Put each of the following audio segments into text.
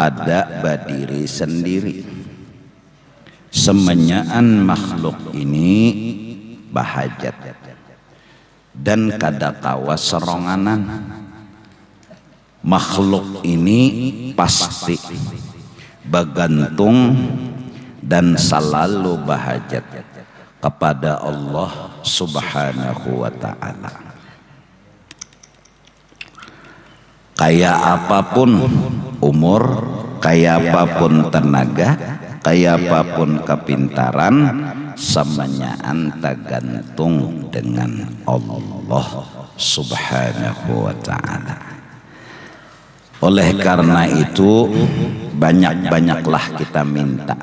ada berdiri sendiri. Semenyaan makhluk ini bahajat dan kadakawa seronganan. Makhluk ini pasti bergantung dan selalu bahajat kepada Allah Subhanahu wa ta'ala. Kayak apapun umur, kayak apapun tenaga, kayak apapun kepintaran, semuanya tergantung dengan Allah Subhanahu wa ta'ala. Oleh karena itu banyak-banyaklah kita minta.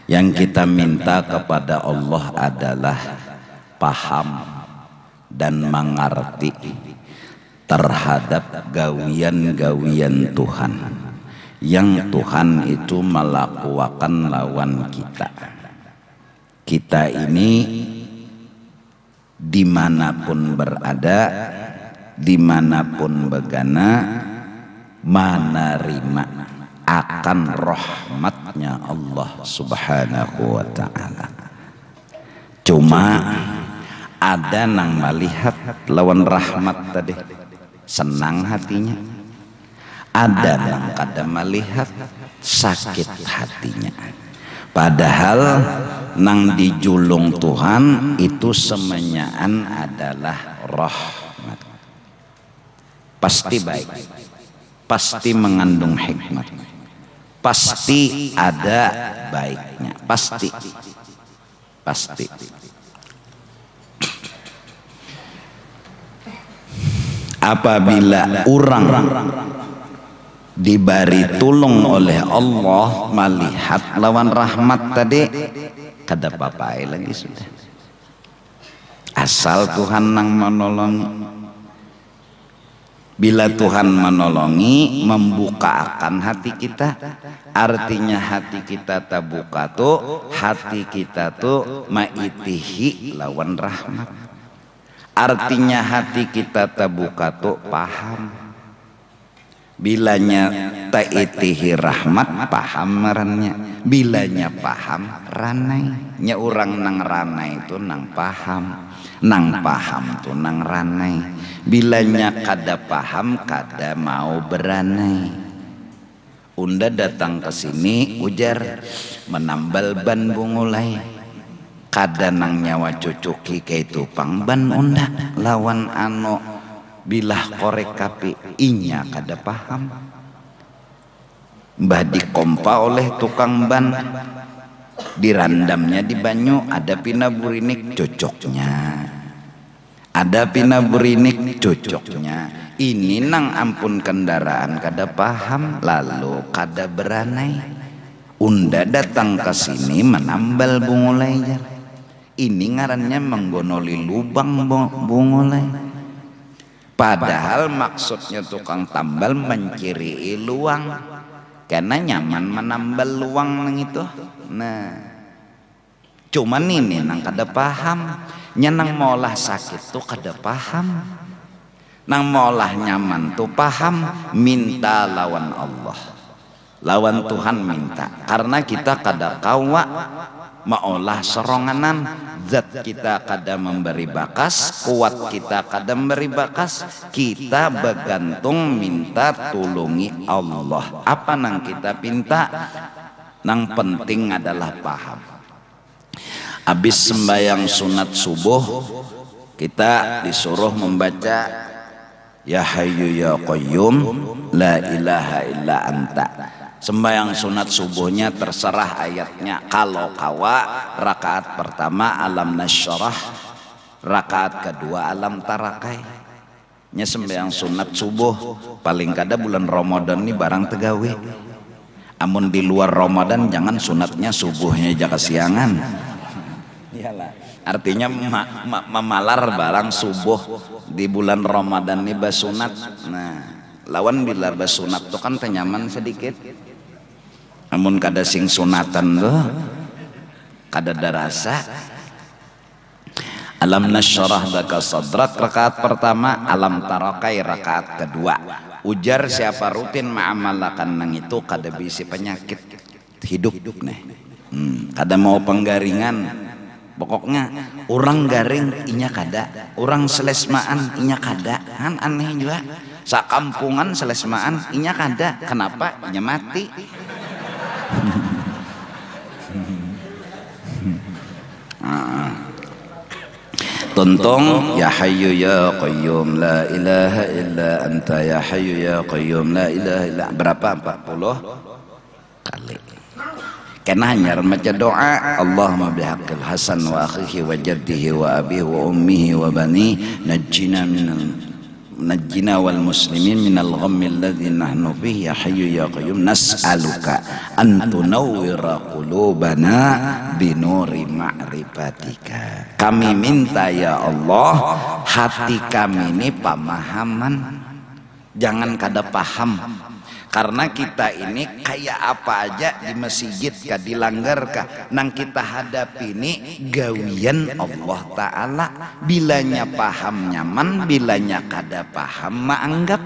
Yang kita minta kepada Allah adalah paham dan mengerti terhadap gawian-gawian Tuhan, yang Tuhan itu melakukan lawan kita. Kita ini dimanapun berada, dimanapun begana, menerima akan rahmatnya Allah Subhanahu wa ta'ala. Cuma ada nang melihat lawan rahmat tadi senang hatinya, ada nang kada melihat sakit hatinya. Padahal nang dijulung Tuhan itu semenyaan adalah rahmat. Pasti baik, pasti mengandung hikmat, pasti ada baiknya, pasti. Apabila orang diberi tulung oleh Allah melihat lawan rahmat tadi, kada papai lagi sudah. Asal Tuhan nang menolongi. Bila Tuhan menolongi, membukakan hati kita, artinya hati kita terbuka tuh, hati kita tuh maitihi lawan rahmat. Artinya hati kita terbuka tuh paham. Bilanya taitihi rahmat, paham rannya. Bilanya paham ranai. Nya orang nang ranai itu nang paham. Nang paham tuh nang ranai. Bilanya kada paham, kada mau beranai. Unda datang ke sini ujar menambal ban bungulai. Kada nang nyawa cucuki kayak tupang ban unda lawan ano bilah korek kapi inya kada paham. Mbah dikompa oleh tukang ban, dirandamnya di banyu, ada pina burinik cocoknya, ada pina burinik cocoknya. Ini nang ampun kendaraan kada paham, lalu kada beranai. Unda datang ke sini menambal bungulai. Ini ngarannya menggonoli lubang bungulai. Padahal maksudnya tukang tambal menciri luang, karena nyaman menambal luang nang itu. Nah, cuman ini nang kada paham. Nang maulah sakit tuh kada paham. Nang maulah nyaman tuh paham. Minta lawan Allah, lawan Tuhan minta. Karena kita kada kawa maulah seronganan. Zat kita kada memberi bakas, kuat kita kada memberi bakas. Kita bergantung minta tulungi Allah. Apa nang kita pinta? Nang penting adalah paham. Habis sembahyang sunat subuh, kita disuruh membaca Ya Hayyu Ya Qayyum La ilaha illa anta. Sembahyang sunat subuhnya terserah ayatnya. Kalau kawa rakaat pertama alam nasyarah, rakaat kedua alam tarakai. Nya sembahyang sunat subuh paling kada bulan Ramadan ini barang tegawe. Amun di luar Ramadan jangan sunatnya subuhnya jaga siangan. Iyalah. Artinya memalar barang subuh di bulan Ramadan ini basunat. Nah, lawan bila basunat tuh kan tenyaman sedikit. Namun kada sing sunatan tuh kada darasa. Alam nasyarah laka sadrak rakaat pertama, alam tarakai rakaat kedua. ujar siapa rutin ma'amalakan nang itu kada bisi penyakit hidup nih. Kada mau penggaringan, pokoknya orang garing inya kada, orang selesmaan inya kada, kan aneh juga. Sakampungan selesmaan inya kada, kenapa? Inya mati. Tuntung ya hayyu ya qayyum la ilaha illa anta ya hayyu ya qayyum la ilaha illa, berapa? 40 kali. Kena hanya maca doa Allahumma bihaqqil hasan wa akhihi wa jaddihi wa abihi wa ummihi wa bani najjina wal muslimin minal ghammi alladhi nahnu fihi ya hayyu ya qayyum nas'aluka an tunawwira qulubana binuri ma'rifatika. Kami minta ya Allah hati kami ini pemahaman, jangan kada paham. Karena kita ini kayak apa aja di masjid kah dilanggar kah nang kita hadapi ini gawian Allah Ta'ala. Bilanya paham nyaman, bilanya kada paham maanggap.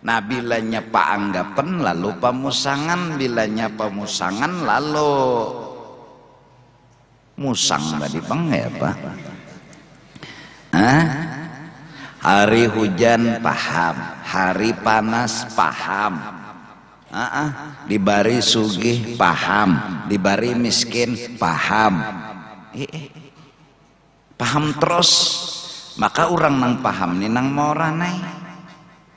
Nah bilanya paanggapan lalu pamusangan, bilanya pamusangan lalu musang tadi bang ya Pak. Hari hujan paham, hari panas paham, dibari sugih paham, dibari miskin paham, paham terus. Maka orang nang paham nih nang mau ranai,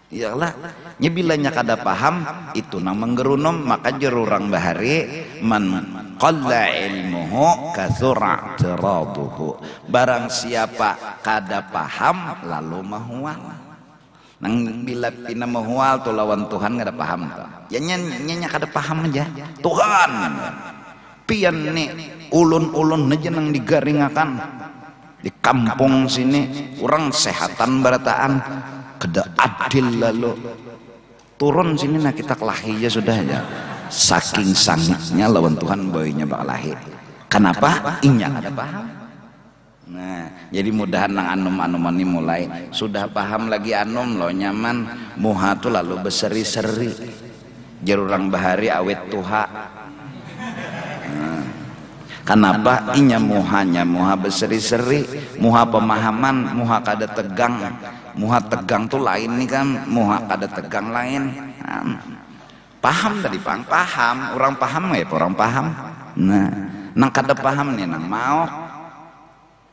iyalah. Nyebilanya kada paham itu nang menggerunum, maka jerurang bahari man qalla ilmuhu kathura i'tiraduhu. Barang siapa kada paham lalu mahual. Nang bila pina mahual tu lawan Tuhan kada paham tuh. Ya nyanya kada paham aja. Tuhan pian nih ulun-ulun aja nang digaringakan di kampung sini orang sehatan barataan kada adil lalu turun sini nah kita kelahi aja sudah ya. Saking sangitnya lawan Tuhan boynya bakal lahir. Kenapa? Inya kada paham. Nah, jadi mudahan nang anum-anum ini mulai sudah paham lagi anum lo nyaman muha tu lalu berseri-seri. Jerurang bahari awet tuha. Kenapa? Inya muha berseri-seri, muha pemahaman, muha kada tegang. Muha tegang tuh lain nih kan, muha kada tegang lain. Paham tadi paham, orang paham ya, orang paham. Nah, nang kada paham nih nang mau,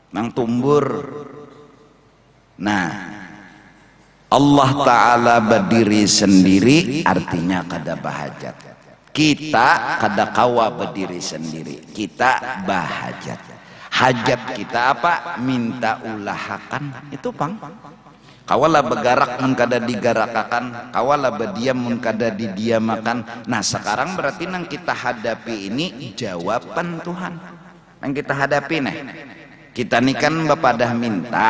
nang tumbur. Nah, Allah Ta'ala berdiri sendiri artinya kada bahajat. Kita kada kawa berdiri sendiri, kita bahajat. Hajat kita apa? Minta ulahakan, itu pang. Kawala begarak mun kada digarakakan, kawala berdiam mun kada didiamakan. Nah sekarang berarti nang kita hadapi ini jawaban Tuhan. Nang kita hadapi nih, kita nih kan bapadah minta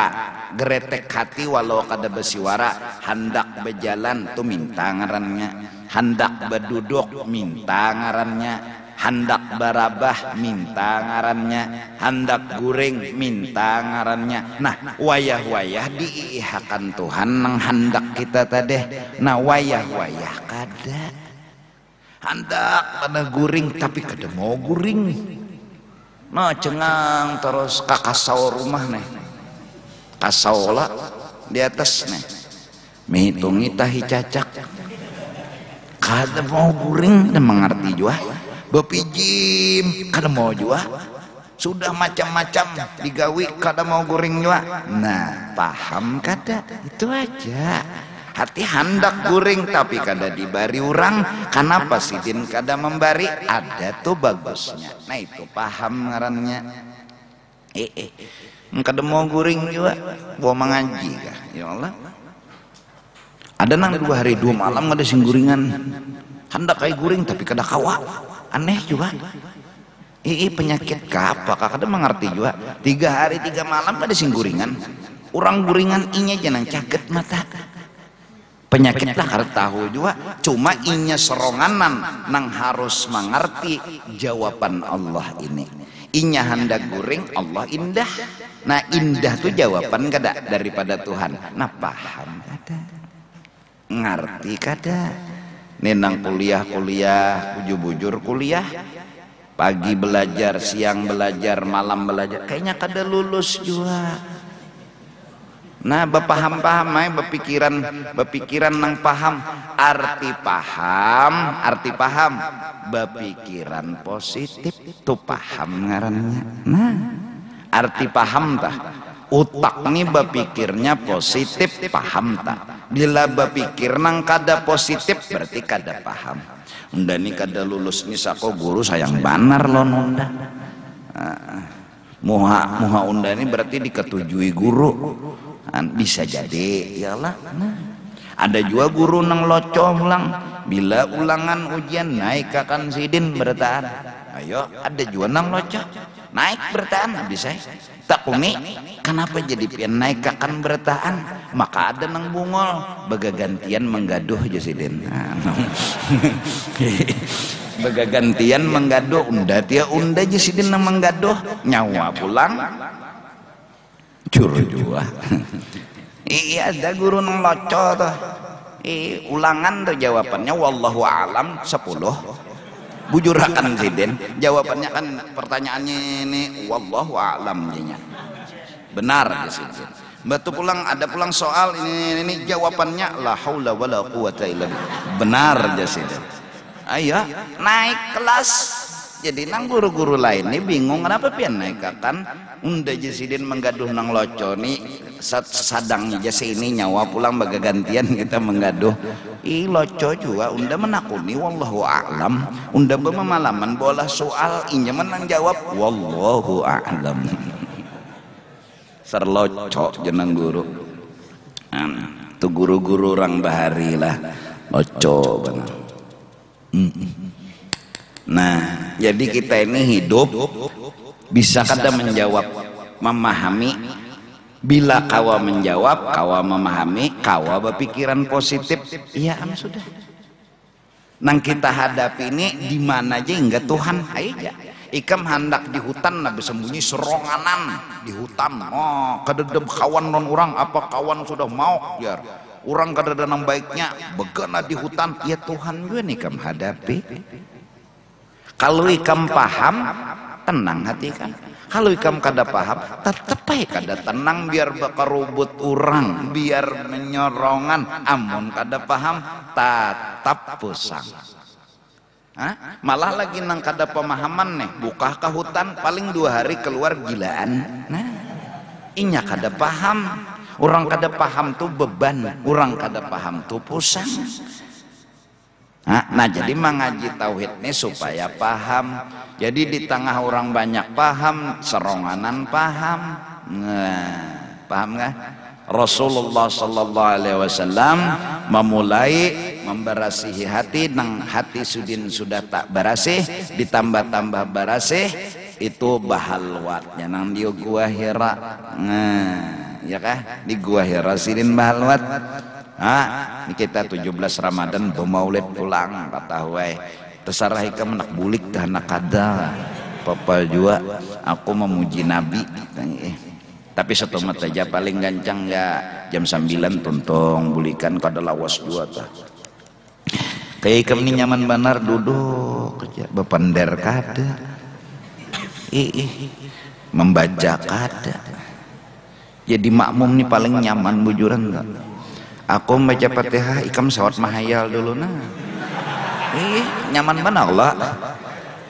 geretek hati walau kada bersiwara, hendak berjalan tuh minta ngarannya, hendak berduduk minta ngarannya, hendak barabah minta ngarannya, hendak guring minta ngarannya. Nah wayah-wayah diihakan Tuhan nang hendak kita tadi. Nah wayah-wayah kada hendak pada guring tapi kada mau guring. Nah cengang terus kakasau rumah nih, kasau lah di atas nih menghitungi tahi cacak kada mau guring dan mengerti juga. Bepijim kada mau juga, sudah macam-macam digawi kada mau goreng juga. Nah paham kada? Itu aja. Hati hendak goreng tapi kada dibari orang. Kenapa sidin kada membari? Ada tuh bagusnya. Nah itu paham ngarannya. Kada mau goreng juga, bawa mengaji kah? Ya Allah. Ada nang 2 hari 2 malam ada sing guringan. Hendak kayak guring tapi kada kawa. Aneh juga. Penyakit apa? Kakak mengerti juga. 3 hari 3 malam ada sing guringan. Orang guringan inya jangan caget mata. Penyakit lah kada tahu juga. Cuma inya seronganan nang harus mengerti jawaban Allah ini. Inya hendak guring Allah indah. Nah indah tuh jawaban kada daripada Tuhan. Nah paham kada. ngarti kada nenang kuliah bujur kuliah, pagi belajar, siang belajar, malam belajar, kayaknya kada lulus juga. Nah bapaham ay bepikiran nang paham, arti paham bepikiran positif tuh paham ngarannya. Nah arti paham tah utak nih bepikirnya positif paham tak, bila bepikir nang kada positif berarti kada paham. Unda nih kada lulus nih sako guru sayang banar lo nunda. Muha unda ini berarti diketujui guru. Bisa jadi iyalah. Nah, ada juga guru nang loco ulang, bila ulangan ujian naik akan sidin bertahan. Ayo ada juga nang loco naik bertahan bisa. Tak kumi kenapa jadi pian naik akan bertahan, maka ada nang bungol begagantian menggaduh jasidin. Begagantian menggaduh unda jasidin nang menggaduh nyawa pulang jua. Iya ada guru nang loco tuh. Ulangan tuh jawabannya wallahu alam 10. Bujurakan sidin. Jawabannya kan pertanyaannya ini wallahu alam nya. Benar sidin. Batu pulang ada pulang soal ini jawabannya la haula wala quwata illa billah. Benar sidin. Ayo naik kelas. Jadi nang guru-guru lain nih bingung kenapa pian naik akan unda jasidin menggaduh nang loco nih sadang jasi ini nyawa pulang bagagantian kita menggaduh. Loco juga unda menakuni wallahu a'lam, unda bermalaman bola soal inya menang jawab wallahu a'lam. Serloco jeneng guru. Tuh guru-guru orang bahari lah loco benar. Nah, jadi kita ini hidup bisa kada menjawab, memahami. Bila kawa menjawab, kawa memahami, kawa berpikiran positif, iya sudah. Nang kita hadapi ini di mana aja hingga Tuhan aja. Ikam hendak di hutan nabi sembunyi seronganan di hutan. Oh, kadedem kawan non orang apa kawan sudah mau biar orang kada nang baiknya begana di hutan. Ya Tuhan juga nih kam hadapi. Kalau ikam paham, tenang hati kan. Kalau ikam kada paham, tetep aja kada tenang biar bakarubut orang, biar menyorongan. Amun kada paham, tetap pusang. Malah lagi nang kada pemahaman nih, buka ke hutan paling 2 hari keluar gilaan. Nah, inya kada paham. Orang kada paham tuh beban, orang kada paham tuh pusang. Nah jadi mengaji tauhid ini supaya paham. Jadi di tengah orang banyak paham, seronganan paham. Nah, paham nggak? Rasulullah Sallallahu Alaihi Wasallam memulai memberasihi hati, nang hati sudin sudah tak berasih, ditambah-tambah berasih itu bahalwatnya nang di gua Hira. Nah, ya kah? Di gua Hira sidin bahalwat. Ini kita 17 Ramadan bermaulid pulang patahwai terserah ikam nak bulik dah nak kada papa juga aku memuji Nabi tapi setomat aja paling gancang ya jam 9 tuntong bulikan kada lawas dua tah kayak ikam ini nyaman benar duduk kerja bepender kada membaca kada jadi makmum nih paling nyaman bujuran enggak. Aku baca Fatihah, ikam sawat mahayal dulu nah. Nyaman mana Allah.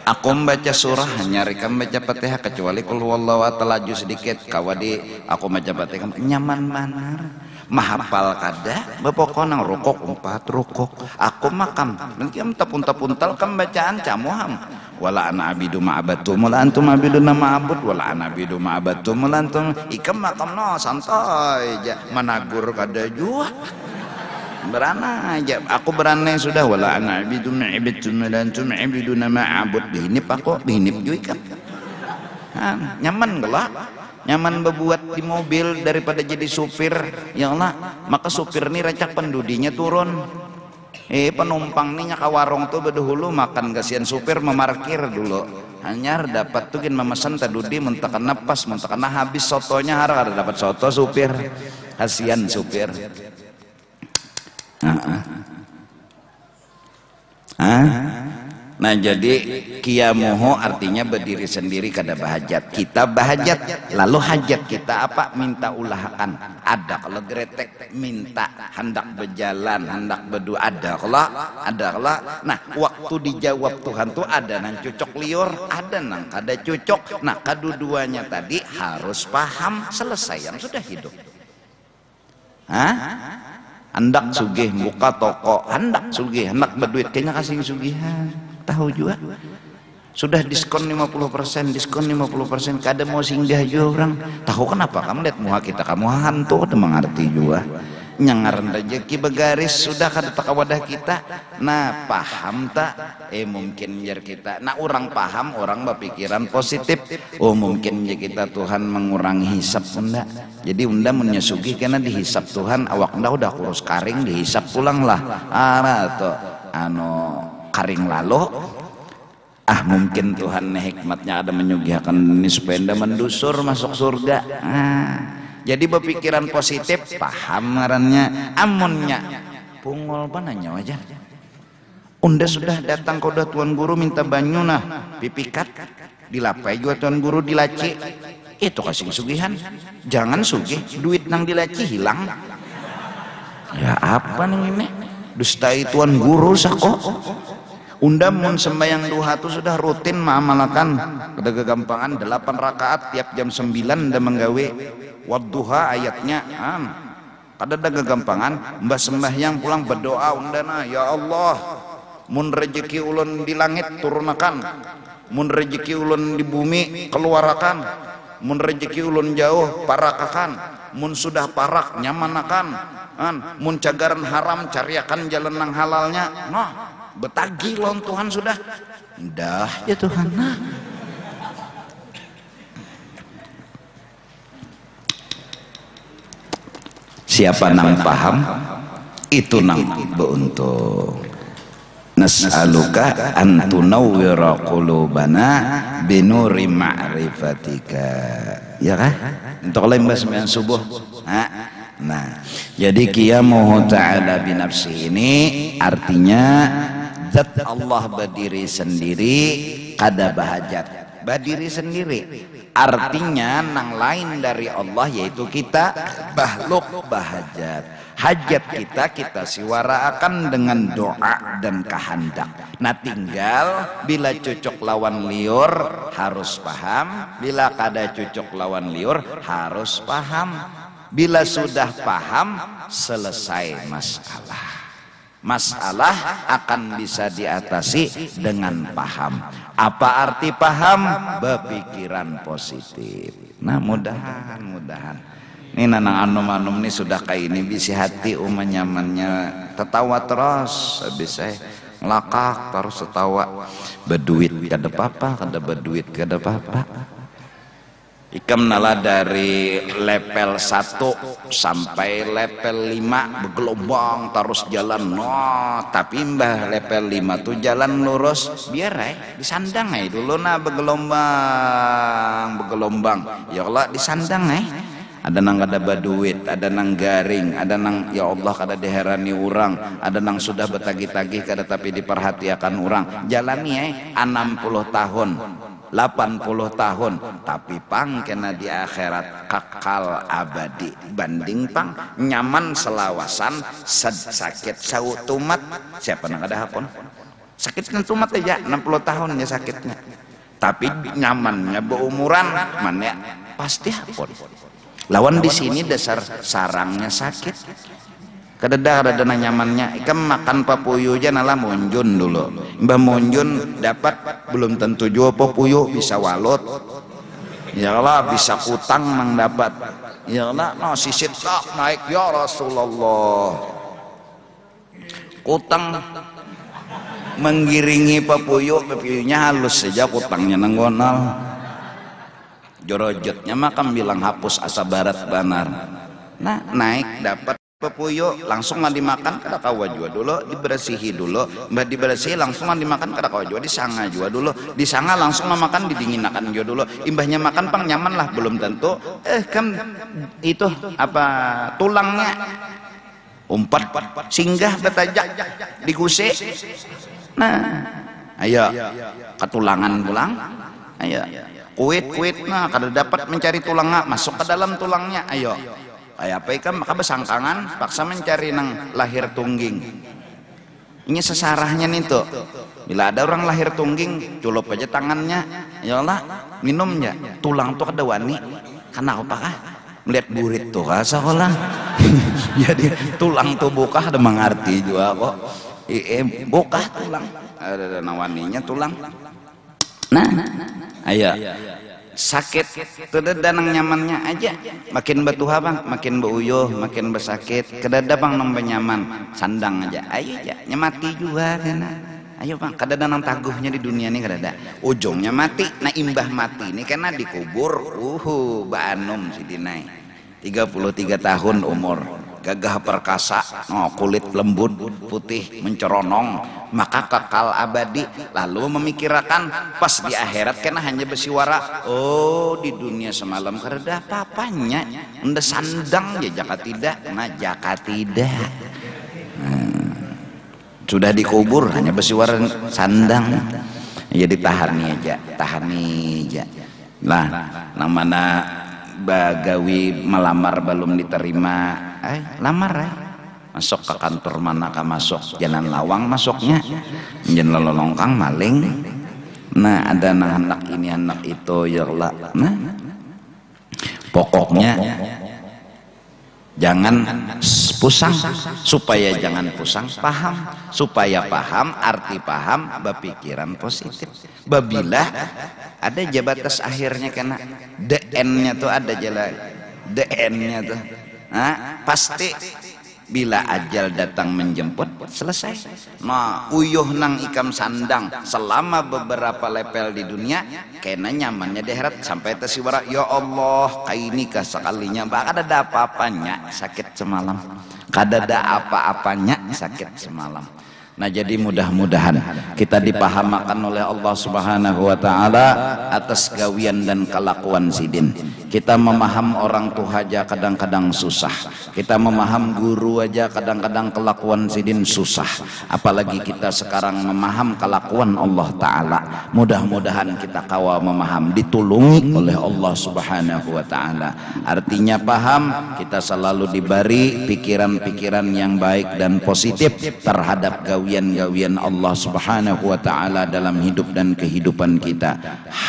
Aku baca surah hanya ikam baca Fatihah kecuali qul huwallahu ahad laju sedikit kawadi aku baca Fatihah nyaman mana. Mahapal kada bepokok nang rukuk 4 rukuk. Aku makam nanti am tapun-tapuntal kam bacaan camuham. Wala ana abidu ma'abatum wala antum abiduna ma'abud wala ana abidu ma'abatum wala antum ikam makam no santai aja managur kada jua berana aja aku berana sudah wala ana abidu ma'abatum wala antum abiduna ma'abud dihinip aku dihinip juga ikam nyaman gelak nyaman berbuat di mobil daripada jadi supir ya Allah maka supir ini recak pendudinya turun penumpang nih ke warung tuh berdahulu makan kasihan supir memarkir dulu hanya dapat tuh gin memesan tadudi mentekan napas mentekan habis sotonya harus ada dapat soto supir kasihan supir Nah jadi qiyamuhu artinya berdiri sendiri kada bahajat. Kita bahajat lalu hajat kita apa? Minta ulahakan. Ada kalau gretek minta hendak berjalan, hendak berdoa, ada kalau. Nah waktu dijawab Tuhan tuh ada nang cocok liur, ada nang kada cocok. Nah kedua-duanya tadi harus paham, selesai yang sudah hidup. Hendak sugih buka toko, hendak sugih, hendak berduit, kayaknya kasih sugihan. Tahu juga sudah diskon 50%, diskon 50%, kada mau singgah juga orang. Tahu kenapa? Kamu lihat muka kita, kamu hantu, udah mengerti juga. Nyangaran rezeki begaris sudah kada tak wadah kita. Nah paham tak? Mungkin biar kita. Nah orang paham, orang berpikiran positif. Oh mungkin ya kita Tuhan mengurangi hisap unda. Jadi unda menyusugi karena dihisap Tuhan. Awak unda udah kurus karing, dihisap pulang lah. Atau karing lalu mungkin Tuhan hikmatnya ada menyugihakan ini supaya anda mendusur masuk surga. Jadi berpikiran positif, paham ngarannya. Amunnya pungol pananya wajar. Unda sudah datang ke Tuan Guru minta banyu nah pipikat dilapai juga Tuan Guru dilaci, itu kasih sugihan. Jangan sugih duit nang dilaci hilang. Ya apa nih ini dustai Tuan Guru sako. Unda mun sembahyang duha tu sudah rutin mengamalkan kada kegampangan 8 rakaat tiap jam 9 unda menggawe wadduha ayatnya kada ada kegampangan mbah sembahyang pulang berdoa unda nah ya Allah mun rezeki ulun di langit turunakan, mun rezeki ulun di bumi keluarakan, mun rezeki ulun jauh parakakan, mun sudah parak nyamanakan, mun cagaran haram cariakan jalan nang halalnya. Nah betagi lawan Tuhan sudah dah ya Tuhan. Nah siapa nang paham itu nang beuntung. Nas'aluka an tunawwira qulubana binuri ma'rifatika, ya kah? Untuk lain sembahyang subuh. Nah jadi qiyamuhu ta'ala binafsi ini artinya zat Allah berdiri sendiri kada bahajat, berdiri sendiri artinya nang lain dari Allah yaitu kita bahluk bahajat. Hajat kita siwaraakan dengan doa dan kehendak. Nah tinggal bila cocok lawan liur harus paham, bila kada cocok lawan liur harus paham. Bila sudah paham selesai masalah. Masalah akan bisa diatasi dengan paham. Apa arti paham? Berpikiran positif. Nah mudahan ini nanang anum ini sudah kayak ini bisi hati nyamannya tertawa terus habis saya ngelakak terus tertawa berduit kada apa-apa, kada berduit kada apa-apa. Ikam nala dari level 1 sampai level 5 bergelombang terus jalan. Tapi mbah level 5 tuh jalan lurus biar disandang dulu nah bergelombang. Ya Allah disandang ada nang kada berduit, ada nang garing, ada nang ya Allah kada diherani orang, ada nang sudah betagih-tagih kada tapi diperhatikan orang. Jalani 60 tahun 80 tahun tapi pang kena di akhirat kekal abadi banding pang nyaman selawasan sakit saut tumat. Siapa nang ada hakon sakit tumat aja 60 tahun ya sakitnya tapi nyamannya beumuran mana pasti hakon. Lawan di sini dasar sarangnya sakit kadada nyamannya. Ikam makan papuyu aja nala monjun dulu. Mbah monjun dapat belum tentu juga papuyu bisa walut. Ya Allah bisa kutang nang dapat. Ya Allah sisit tak naik ya Rasulullah. Kutang menggiringi papuyunya halus saja kutangnya nang gonal. Jorojotnya makam bilang hapus asa barat banar. Nah naik dapat pepuyo langsung dimakan kada kawa jua dulu dibersihi dulu mbak dibersihi langsung dimakan kada kawa jua disanga jua dulu disanga langsung makan didinginakan jua dulu imbahnya makan pang nyaman lah belum tentu kan itu apa tulangnya umpat singgah betajak di kuse. Nah ayo ketulangan pulang, ayo kuit nah kada dapat mencari tulangnya masuk ke dalam tulangnya, ayo kayak apa ikan maka besangkangan paksa mencari nang lahir tungging. Ini sesarahnya nih tuh, bila ada orang lahir tungging culup aja tangannya, ya Allah minumnya tulang tuh kada wani karena apa kah melihat burit tuh kah sekolah. Jadi tulang tuh buka ada mengerti juga kok, buka tulang ada nawaninya tulang. Nah ayo sakit tidak danang nyamannya aja makin betuha bang makin beuyuh makin besakit kedada bang nong benyaman sandang aja ayo aja nyamati juga kena ayo bang kadada nang taguhnya di dunia ini kadada ujungnya mati nah imbah mati ini karena dikubur Banum si Dinai 33 tahun umur gagah perkasa kulit lembut putih menceronong maka kekal abadi lalu memikirkan pas di akhirat kena hanya bersiwara oh di dunia semalam karena apa-apanya unda sandang ya jaka tidak nah jaka tidak sudah dikubur hanya bersiwara sandang ya ditahani aja lah namanya bagawi melamar belum diterima lamar masuk ke kantor mana masuk jalan lawang masuknya jalan lolongkang maling nah ada anak ini anak itu ya Allah nah pokoknya jangan pusang supaya jangan pusang paham supaya paham arti paham berpikiran positif babila ada jabatas akhirnya kena DN-nya tuh ada jalan DN-nya tuh nah, pasti bila ajal datang menjemput selesai nah uyuh nang ikam sandang selama beberapa level di dunia kena nyamannya di akhirat sampai tersiwara ya Allah kaini sekalinya bakal ada apa-apanya sakit semalam kada ada apa-apanya sakit semalam. Nah jadi mudah-mudahan kita dipahamakan oleh Allah Subhanahu wa taala atas gawian dan kelakuan sidin. Kita memaham orang tua aja kadang-kadang susah. Kita memaham guru aja kadang-kadang kelakuan sidin susah. Apalagi kita sekarang memaham kelakuan Allah taala. Mudah-mudahan kita kawa memaham ditulungi oleh Allah Subhanahu wa taala. Artinya paham kita selalu diberi pikiran-pikiran yang baik dan positif terhadap gawian Allah Subhanahu wa taala dalam hidup dan kehidupan kita.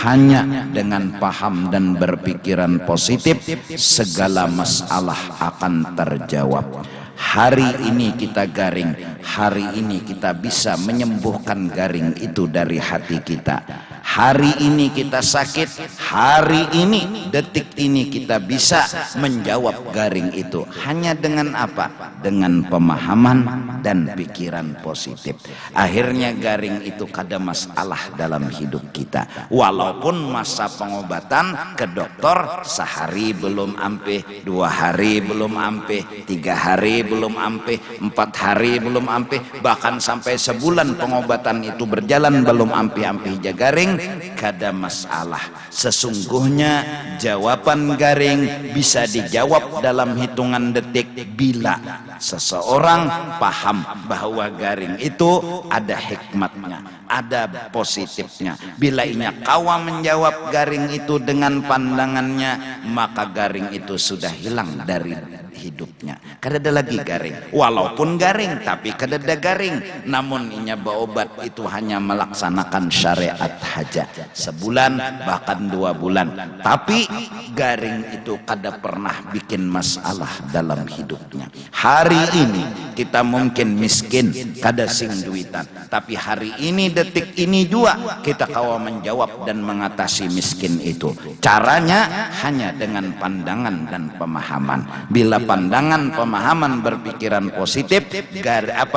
Hanya dengan paham dan berpikiran positif segala masalah akan terjawab. Hari ini kita garing, hari ini kita bisa menyembuhkan garing itu dari hati kita. Hari ini kita sakit, hari ini detik ini kita bisa menjawab garing itu hanya dengan apa? Dengan pemahaman dan pikiran positif. Akhirnya garing itu kada masalah dalam hidup kita. Walaupun masa pengobatan ke dokter sehari belum ampe, 2 hari belum ampe, 3 hari belum ampe, 4 hari belum ampe, bahkan sampai sebulan pengobatan itu berjalan belum ampe-ampe garing, kada masalah. Sesungguhnya jawaban garing bisa dijawab dalam hitungan detik bila seseorang paham bahwa garing itu ada hikmatnya, ada positifnya. Bila inya kawa menjawab garing itu dengan pandangannya, maka garing itu sudah hilang dari hidupnya. Kada ada lagi garing. Walaupun garing, tapi kada ada garing. Namun inya berobat itu hanya melaksanakan syariat haja. Sebulan bahkan 2 bulan. Tapi garing itu kada pernah bikin masalah dalam hidupnya. Hari ini kita mungkin miskin, kada sing duitan. Tapi hari ini detik ini juga kita kawa menjawab dan mengatasi miskin itu. Caranya hanya dengan pandangan dan pemahaman. Bila pandangan pemahaman berpikiran positif,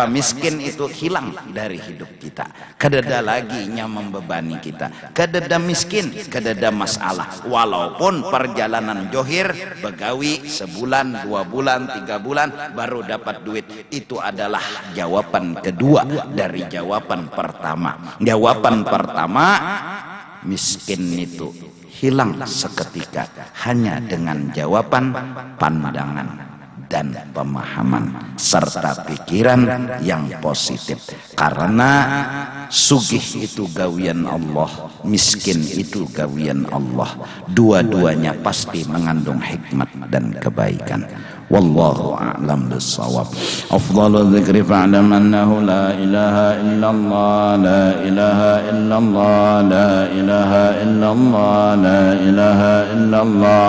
miskin itu hilang dari hidup kita. Kadada lagi nya membebani kita. Kadada miskin, kadada masalah. Walaupun perjalanan johir begawi sebulan, 2 bulan, 3 bulan baru dapat duit, itu adalah jawaban kedua dari jawaban pertama. Jawaban pertama, miskin itu hilang seketika hanya dengan jawaban pandangan dan pemahaman serta pikiran yang positif. Karena sugih itu gawian Allah, miskin itu gawian Allah. Dua-duanya pasti mengandung hikmat dan kebaikan. Wallahu a'lam bissawab. Afdhalul dzikri fa'lam annahu la ilaha illallah, la ilaha illallah, la ilaha illallah, la ilaha illallah.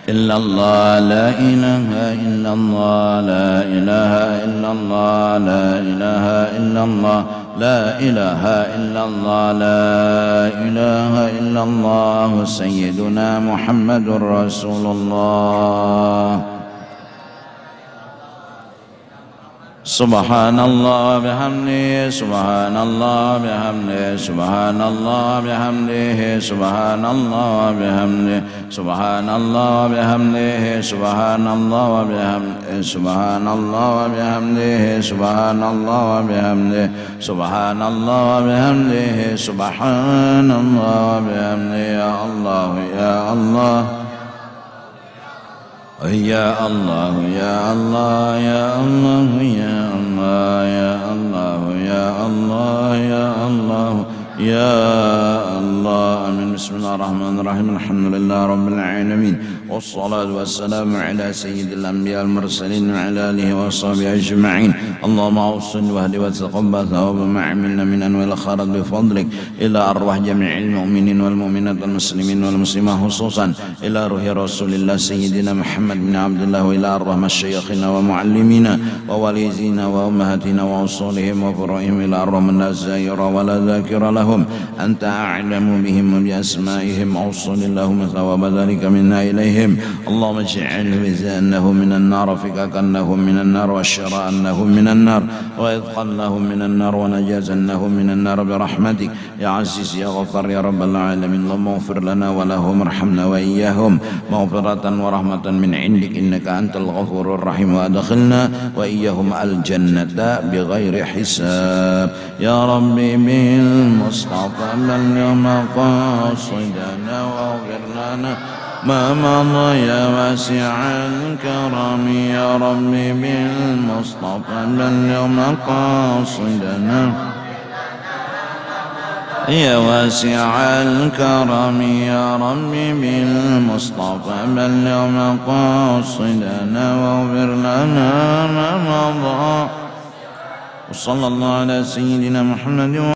إلا الله لا إله إلا الله لا إله إلا الله لا إله إلا الله لا إله إلا الله لا إله إلا الله سيدنا محمد رسول الله. Subhanallah bihamdihi, subhanallah bihamdihi, subhanallah bihamdihi, subhanallah bihamdihi, subhanallah bihamdihi, subhanallah bihamdihi, subhanallah bihamdihi, subhanallah bihamdihi, subhanallah bihamdihi, subhanallah bihamdihi. Ya Allah, ya Allah, ya Allah, ya Allah, ya Allah, ya Allah, ya Allah, ya Allah, ya Allah, ya Allah. Amin. Bismillahirrahmanirrahim. Alhamdulillah rabbil alamin. Wassalatu wassalamu ala sayyidil anbiya wal mursalin wa ala alihi wa sahbihi ajma'in. Allahumma awsil wahdi wa taqabbal thawaba ma 'amilna min anwa'il khairat bi fadlik ila arwah jami'il mu'minin wal mu'minat wal muslimin wal muslimat khususan ila ruhi Rasulillah sayyidina Muhammad bin Abdullah wa ila arwah masyayikhina wa muallimina wa walizina wa ummahatina wa usulihim wa furu'ihim ila arwah man la zaira wa la dhakira lahum anta a'lamu bihim wa bi asma'ihim awsalillahumma thawaba dhalika minna ilayhim. اللهم اجعل ميزانهم من النار فكأنهم من النار والشراء أنهم من النار وإذقلهم من النار ونجازنهم من النار برحمتك يا عزيز يا غفار يا رب العالمين. اللهم اغفر لنا ولهم ارحمنا وإياهم مغفرة ورحمة من عندك إنك أنت الغفور الرحيم وأدخلنا وإياهم الجنة بغير حساب يا ربي بالمصطفى بلغ مقاصدنا واغفر لنا ما مضى يا واسع الكرم يا ربي بالمصطفى بلغ مقاصدنا يا واسع الكرم يا ربي بالمصطفى بلغ مقاصدنا واغفر لنا ما مضى وصلى الله على سيدنا محمد